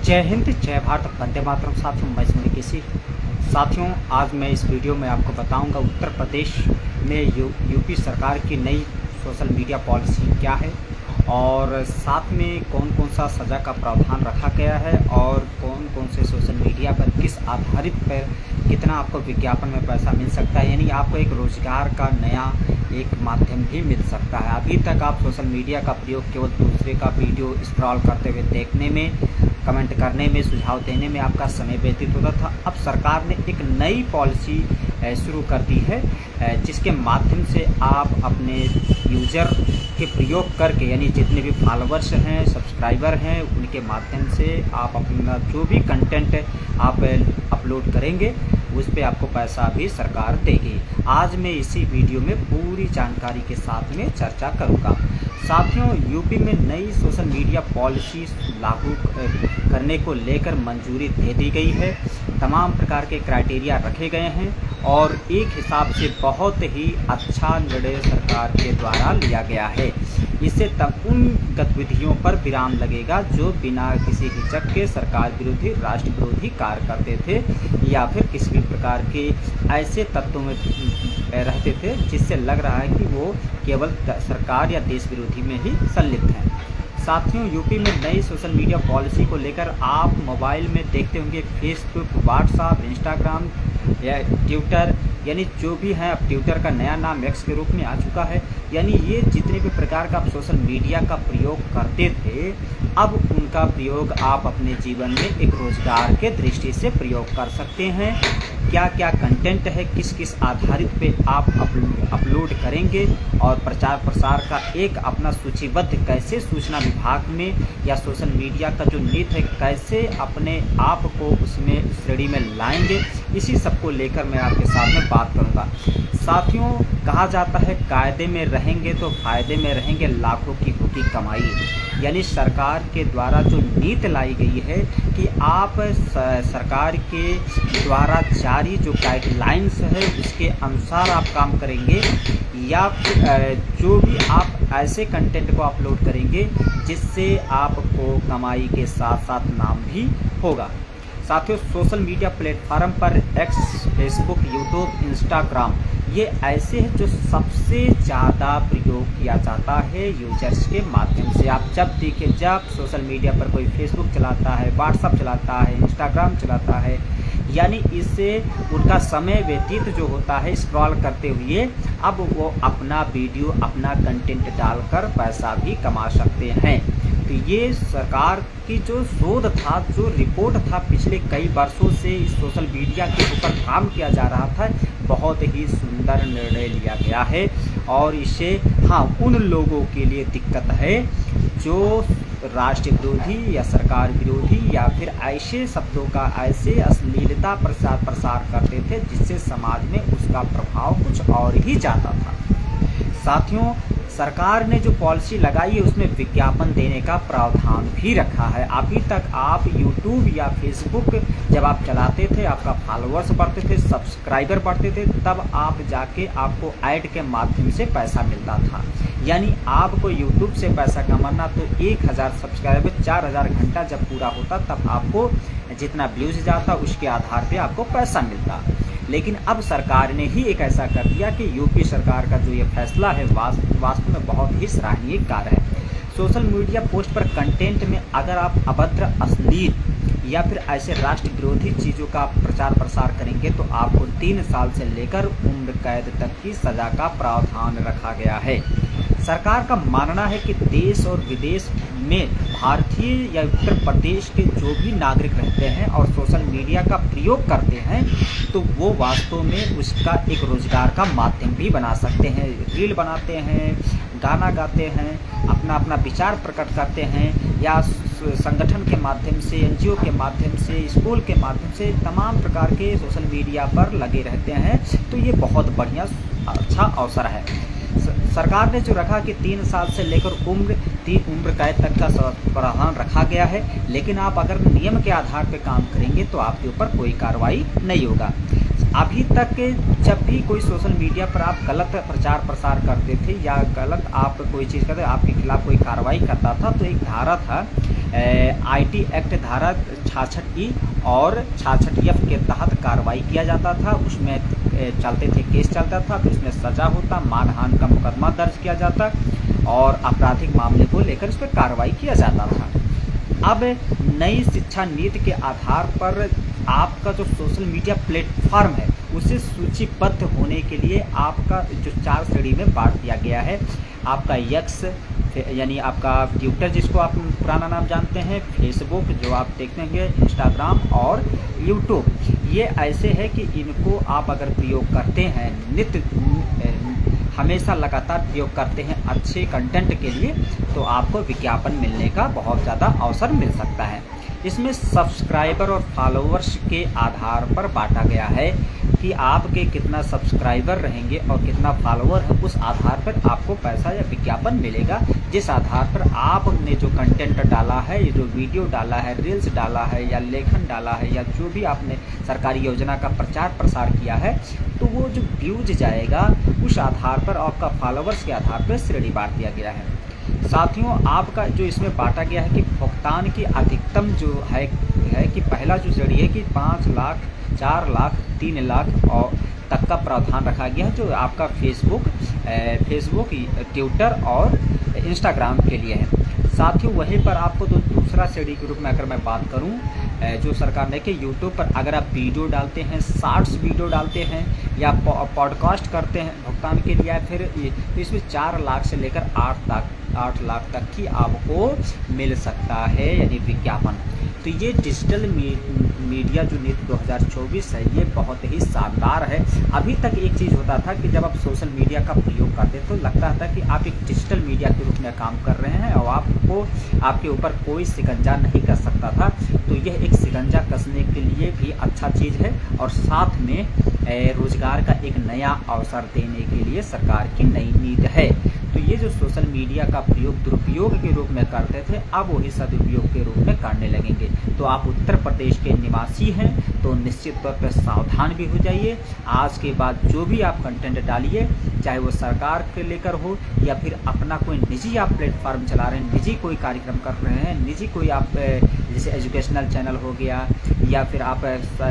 जय हिंद, जय भारत, वंदे मातरम। साथियों, मैं इसमें किसी साथियों आज मैं इस वीडियो में आपको बताऊंगा उत्तर प्रदेश में यूपी सरकार की नई सोशल मीडिया पॉलिसी क्या है और साथ में कौन कौन सा सज़ा का प्रावधान रखा गया है और कौन कौन से सोशल मीडिया पर किस आधारित पर कितना आपको विज्ञापन में पैसा मिल सकता है, यानी आपको एक रोज़गार का नया एक माध्यम भी मिल सकता है। अभी तक आप सोशल मीडिया का प्रयोग केवल दूसरे का वीडियो स्क्रॉल करते हुए देखने में, कमेंट करने में, सुझाव देने में आपका समय व्यतीत होता था। अब सरकार ने एक नई पॉलिसी शुरू कर दी है जिसके माध्यम से आप अपने यूज़र के प्रयोग करके, यानी जितने भी फॉलोअर्स हैं, सब्सक्राइबर हैं, उनके माध्यम से आप अपना जो भी कंटेंट आप अपलोड करेंगे उस पे आपको पैसा भी सरकार देगी। आज मैं इसी वीडियो में पूरी जानकारी के साथ में चर्चा करूंगा। साथियों, यूपी में नई सोशल मीडिया पॉलिसी लागू करने को लेकर मंजूरी दे दी गई है। तमाम प्रकार के क्राइटेरिया रखे गए हैं और एक हिसाब से बहुत ही अच्छा निर्णय सरकार के द्वारा लिया गया है। इससे तब उन गतिविधियों पर विराम लगेगा जो बिना किसी हिचक के सरकार विरोधी, राष्ट्र विरोधी कार्य करते थे या फिर किसी भी प्रकार के ऐसे तत्वों में रहते थे जिससे लग रहा है कि वो केवल सरकार या देश विरोधी में ही संलिप्त हैं। साथियों, यूपी में नई सोशल मीडिया पॉलिसी को लेकर आप मोबाइल में देखते होंगे फेसबुक, व्हाट्सएप, इंस्टाग्राम या ट्विटर, यानी जो भी है, अब ट्विटर का नया नाम एक्स के रूप में आ चुका है। यानी ये जितने भी प्रकार का आप सोशल मीडिया का प्रयोग करते थे, अब उनका प्रयोग आप अपने जीवन में एक रोज़गार के दृष्टि से प्रयोग कर सकते हैं। क्या क्या कंटेंट है, किस किस आधारित पे आप अपलोड करेंगे और प्रचार प्रसार का एक अपना सूचीबद्ध कैसे सूचना विभाग में या सोशल मीडिया का जो नीति है कैसे अपने आप को उसमें श्रेणी में लाएंगे, इसी सब को लेकर मैं आपके साथ में बात करूंगा। साथियों, कहा जाता है कायदे में रहेंगे तो फायदे में रहेंगे, लाखों की होगी कमाई। यानी सरकार के द्वारा जो नीति लाई गई है कि आप सरकार के द्वारा जारी जो गाइडलाइंस है उसके अनुसार आप काम करेंगे या जो भी आप ऐसे कंटेंट को अपलोड करेंगे जिससे आपको कमाई के साथ साथ नाम भी होगा। साथियों, सोशल मीडिया प्लेटफार्म पर एक्स, फेसबुक, यूट्यूब, इंस्टाग्राम ये ऐसे हैं जो सबसे ज़्यादा प्रयोग किया जाता है यूजर्स के माध्यम से। आप जब देखें, जब सोशल मीडिया पर कोई फेसबुक चलाता है, व्हाट्सएप चलाता है, इंस्टाग्राम चलाता है, यानी इससे उनका समय व्यतीत जो होता है स्क्रॉल करते हुए, अब वो अपना वीडियो, अपना कंटेंट डालकर पैसा भी कमा सकते हैं। तो ये सरकार की जो शोध था, जो रिपोर्ट था, पिछले कई वर्षों से इस सोशल मीडिया के ऊपर काम किया जा रहा था, बहुत ही सुंदर निर्णय लिया गया है। और इससे उन लोगों के लिए दिक्कत है जो राष्ट्र विरोधी या सरकार विरोधी या फिर ऐसे शब्दों का, ऐसे अश्लीलता प्रसार करते थे जिससे समाज में उसका प्रभाव कुछ और ही ज़्यादा था। साथियों, सरकार ने जो पॉलिसी लगाई है उसमें विज्ञापन देने का प्रावधान भी रखा है। अभी तक आप यूट्यूब या फेसबुक जब आप चलाते थे, आपका फॉलोअर्स बढ़ते थे, सब्सक्राइबर बढ़ते थे, तब आप जाके आपको ऐड के माध्यम से पैसा मिलता था। यानी आपको यूट्यूब से पैसा कमाना तो 1000 सब्सक्राइबर 4000 घंटा जब पूरा होता तब आपको जितना व्यूज जाता उसके आधार पे आपको पैसा मिलता। लेकिन अब सरकार ने ही एक ऐसा कर दिया कि यूपी सरकार का जो ये फैसला है वास्तव में बहुत ही सराहनीय कार्य है। सोशल मीडिया पोस्ट पर कंटेंट में अगर आप अभद्र, अश्लील या फिर ऐसे राष्ट्र विरोधी चीज़ों का प्रचार प्रसार करेंगे तो आपको 3 साल से लेकर उम्र कैद तक की सज़ा का प्रावधान रखा गया है। सरकार का मानना है कि देश और विदेश में भारतीय या उत्तर प्रदेश के जो भी नागरिक रहते हैं और सोशल मीडिया का प्रयोग करते हैं तो वो वास्तव में उसका एक रोज़गार का माध्यम भी बना सकते हैं। रील बनाते हैं, गाना गाते हैं, अपना विचार प्रकट करते हैं या संगठन के माध्यम से, एनजीओ के माध्यम से, स्कूल के माध्यम से तमाम प्रकार के सोशल मीडिया पर लगे रहते हैं। तो ये बहुत बढ़िया अच्छा अवसर है। सरकार ने जो रखा कि 3 साल से लेकर उम्र कैद तक का प्रावधान रखा गया है, लेकिन आप अगर नियम के आधार पर काम करेंगे तो आपके ऊपर कोई कार्रवाई नहीं होगा। अभी तक जब भी कोई सोशल मीडिया पर आप गलत प्रचार प्रसार करते थे या गलत आप कोई चीज़ करते, आपके खिलाफ कोई कार्रवाई करता था तो एक धारा था IT एक्ट धारा 66E और 66F के तहत कार्रवाई किया जाता था। उसमें चलते थे, केस चलता था, फिर उसमें सज़ा होता, मानहानि का मुकदमा दर्ज किया जाता और आपराधिक मामले को लेकर उस पर कार्रवाई किया जाता था। अब नई शिक्षा नीति के आधार पर आपका जो सोशल मीडिया प्लेटफॉर्म है उसे सूचीबद्ध होने के लिए आपका जो 4 श्रेणी में बांट दिया गया है। आपका एक्स यानी आपका ट्विटर जिसको आप पुराना नाम जानते हैं, फेसबुक जो आप देखते हैं, इंस्टाग्राम और यूट्यूब, ये ऐसे है कि इनको आप अगर प्रयोग करते हैं, हमेशा लगातार प्रयोग करते हैं अच्छे कंटेंट के लिए, तो आपको विज्ञापन मिलने का बहुत ज़्यादा अवसर मिल सकता है। इसमें सब्सक्राइबर और फॉलोअर्स के आधार पर बांटा गया है कि आपके कितना सब्सक्राइबर रहेंगे और कितना फॉलोअर है, उस आधार पर आपको पैसा या विज्ञापन मिलेगा। जिस आधार पर आपने जो कंटेंट डाला है, जो वीडियो डाला है, रील्स डाला है या लेखन डाला है या जो भी आपने सरकारी योजना का प्रचार प्रसार किया है, तो वो जो व्यूज जाएगा उस आधार पर, आपका फॉलोअर्स के आधार पर श्रेणी बांट दिया गया है। साथियों, आपका जो इसमें बांटा गया है कि भुगतान की अधिकतम जो है कि पहला जो श्रेणी है कि 5 लाख, 4 लाख, 3 लाख और तक का प्रावधान रखा गया है, जो आपका फेसबुक, ट्विटर और इंस्टाग्राम के लिए है। साथियों, वहीं पर आपको तो दूसरा श्रेणी के रूप में अगर मैं बात करूं, जो सरकार ने कि यूट्यूब पर अगर आप वीडियो डालते हैं, शॉर्ट्स वीडियो डालते हैं या पॉडकास्ट करते हैं भुगतान के लिए, फिर इसमें 4 लाख से लेकर 8 लाख तक की आपको मिल सकता है, यानी विज्ञापन। तो ये डिजिटल मीडिया जो नीति 2024 है, ये बहुत ही शानदार है। अभी तक एक चीज़ होता था कि जब आप सोशल मीडिया का प्रयोग करते तो लगता था कि आप एक डिजिटल मीडिया के रूप में काम कर रहे हैं और आपके ऊपर कोई शिकंजा नहीं कर सकता था। तो यह एक शिकंजा कसने के लिए भी अच्छा चीज़ है और साथ में रोजगार का एक नया अवसर देने के लिए सरकार की नई नीति है। तो ये जो सोशल मीडिया का प्रयोग दुरुपयोग के रूप में करते थे, अब वही सदुपयोग के रूप में करने लगेंगे। तो आप उत्तर प्रदेश के निवासी हैं तो निश्चित तौर पर सावधान भी हो जाइए। आज के बाद जो भी आप कंटेंट डालिए, चाहे वो सरकार के लेकर हो या फिर अपना कोई निजी आप प्लेटफॉर्म चला रहे हैं, निजी कोई कार्यक्रम कर रहे हैं, निजी कोई आप जैसे एजुकेशनल चैनल हो गया या फिर आप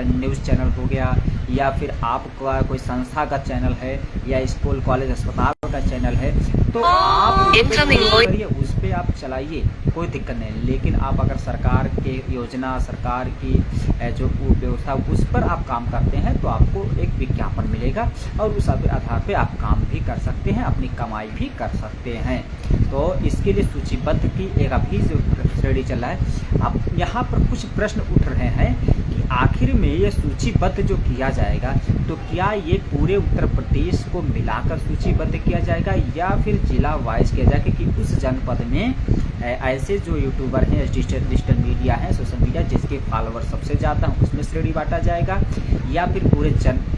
न्यूज़ चैनल हो गया या फिर आपका कोई संस्थागत चैनल है या स्कूल कॉलेज अस्पताल का चैनल है, तो आप करिए, उस पर आप चलाइए, कोई दिक्कत नहीं। लेकिन आप अगर सरकार के योजना, सरकार की जो व्यवस्था, उस पर आप काम करते हैं तो आपको एक विज्ञापन मिलेगा और उस आधार पे आप काम भी कर सकते हैं, अपनी कमाई भी कर सकते हैं। तो इसके लिए सूचीबद्ध की एक अभी जो श्रेणी चल रहा है, अब यहाँ पर कुछ प्रश्न उठ रहे हैं कि आखिर में ये सूचीबद्ध जो किया जाएगा, तो क्या ये पूरे उत्तर प्रदेश को मिलाकर सूचीबद्ध किया जाएगा या फिर जिला वाइज किया जाएगा कि उस जनपद में ऐसे जो यूट्यूबर हैं, डिजिटल मीडिया है, सोशल मीडिया जिसके फॉलोअर सबसे ज़्यादा हैं उसमें श्रेणी बांटा जाएगा या फिर पूरे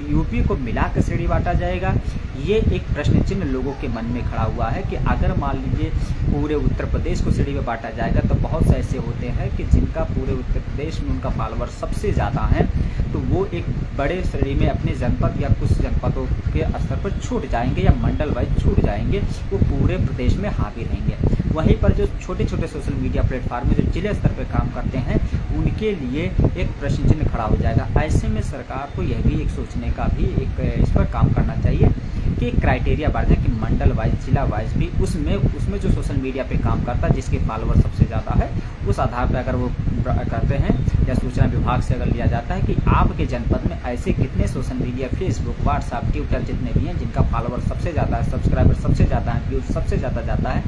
यूपी को मिलाकर श्रेणी बांटा जाएगा। ये एक प्रश्न चिन्ह लोगों के मन में खड़ा हुआ है कि अगर मान लीजिए पूरे उत्तर प्रदेश को श्रेणी में बांटा जाएगा तो बहुत से ऐसे होते हैं कि जिनका पूरे उत्तर प्रदेश में उनका फॉलोअर सबसे ज़्यादा है, तो वो एक बड़े श्रेणी में अपने जनपद या कुछ जनपदों के स्तर पर छूट जाएंगे या मंडल वाइज छूट जाएंगे, वो पूरे प्रदेश में हावी रहेंगे। वहीं पर जो छोटे छोटे सोशल मीडिया प्लेटफॉर्म में जो जिले स्तर पर काम करते हैं उनके लिए एक प्रश्न चिन्ह खड़ा हो जाएगा। ऐसे में सरकार को यह भी एक सोचने का भी एक इस पर काम करना चाहिए कि एक क्राइटेरिया बढ़ जाए कि मंडल वाइज, जिला वाइज भी उसमें जो सोशल मीडिया पे काम करता है जिसके फॉलोअर सबसे ज़्यादा है, उस आधार पर अगर वो करते हैं या सूचना विभाग से अगर लिया जाता है कि आपके जनपद में ऐसे कितने social media, Facebook, WhatsApp, Twitter जितने भी हैं जिनका फॉलोअर सबसे ज़्यादा है, सब्सक्राइबर सबसे ज़्यादा है, व्यूज सबसे ज़्यादा जाता है,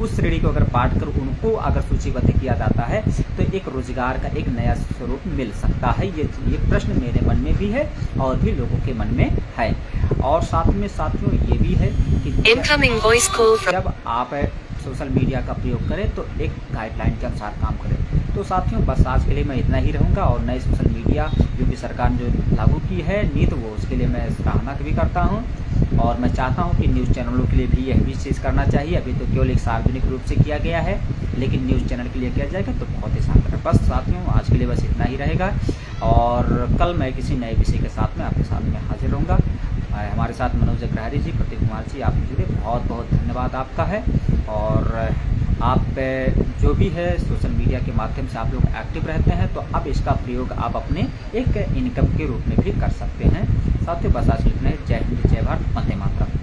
उस श्रेणी को अगर बांट कर उनको अगर सूचीबद्ध किया जाता है तो एक रोजगार का एक नया स्वरूप मिल सकता है। ये प्रश्न मेरे मन में भी है और भी लोगों के मन में है। और साथ में साथियों ये भी है कि जब आप सोशल मीडिया का प्रयोग करें तो एक गाइडलाइन के अनुसार काम करें। तो साथियों बस आज के लिए मैं इतना ही रहूँगा और नए सोशल मीडिया यूपी सरकार ने जो लागू की है नीति, वो उसके लिए मैं सराहना भी करता हूँ और मैं चाहता हूँ कि न्यूज़ चैनलों के लिए भी यह भी चीज़ करना चाहिए। अभी तो केवल एक सार्वजनिक रूप से किया गया है, लेकिन न्यूज़ चैनल के लिए किया जाएगा तो बहुत ही शानदार है। बस साथियों आज के लिए बस इतना ही रहेगा और कल मैं किसी नए विषय के साथ में आपके साथ में हाजिर रहूँगा। हमारे साथ मनोज अग्रहरी जी, प्रतीक कुमार जी, आप जुड़े, बहुत बहुत धन्यवाद आपका है। और आप जो भी है सोशल मीडिया के माध्यम से आप लोग एक्टिव रहते हैं, तो अब इसका प्रयोग आप अपने एक इनकम के रूप में भी कर सकते हैं। साथियों बस आज लिखना है। जय हिंद, जय भारत, वंदे मातरम।